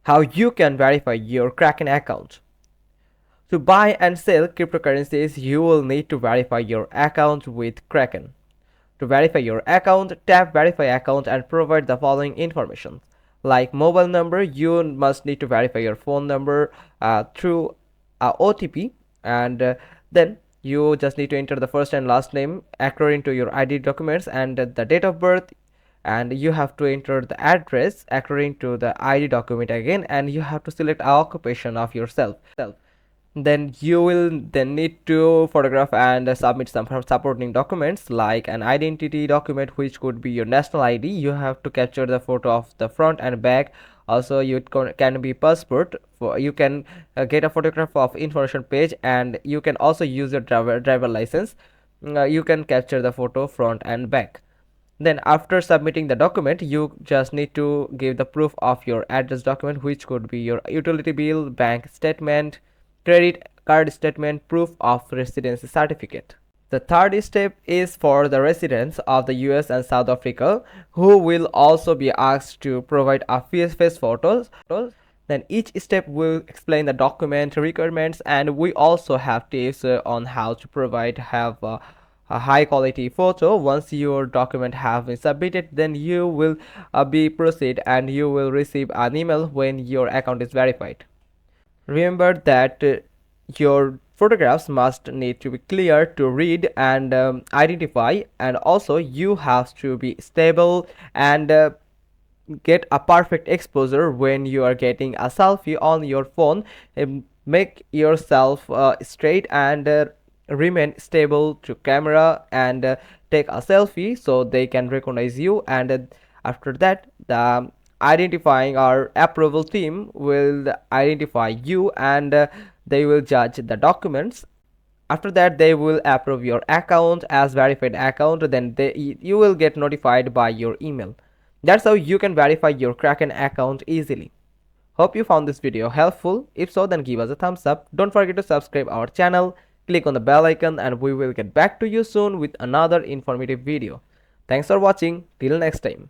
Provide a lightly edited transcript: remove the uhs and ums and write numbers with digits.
how you can verify your Kraken account. To buy and sell cryptocurrencies, you will need to verify your account with Kraken. To verify your account, tap Verify Account and provide the following information. Like mobile number, you must need to verify your phone number through OTP, and then you just need to enter the first and last name according to your ID documents and the date of birth, and you have to enter the address according to the ID document again, and you have to select occupation of yourself. Then you will then need to photograph and submit some supporting documents like an identity document, which could be your national ID. You have to capture the photo of the front and back. Also, you can be passport. You can get a photograph of information page, and you can also use your driver license. You can capture the photo front and back. Then after submitting the document, you just need to give the proof of your address document, which could be your utility bill, bank statement, credit card statement, proof of residency certificate. The third step is for the residents of the US and South Africa, who will also be asked to provide a face photos. Then each step will explain the document requirements, and we also have tips on how to have a high quality photo. Once your document have been submitted, then you will be proceed and you will receive an email when your account is verified. Remember that your photographs must need to be clear to read and identify, and also you have to be stable and get a perfect exposure when you are getting a selfie on your phone. Make yourself straight and remain stable to camera and take a selfie so they can recognize you, and after that the identifying our approval team will identify you, and they will judge the documents. After that they will approve your account as verified account. Then you will get notified by your email. That's how you can verify your Kraken account easily. Hope you found this video helpful. If so, then give us a thumbs up. Don't forget to subscribe our channel, click on the bell icon, and we will get back to you soon with another informative video. Thanks for watching. Till next time.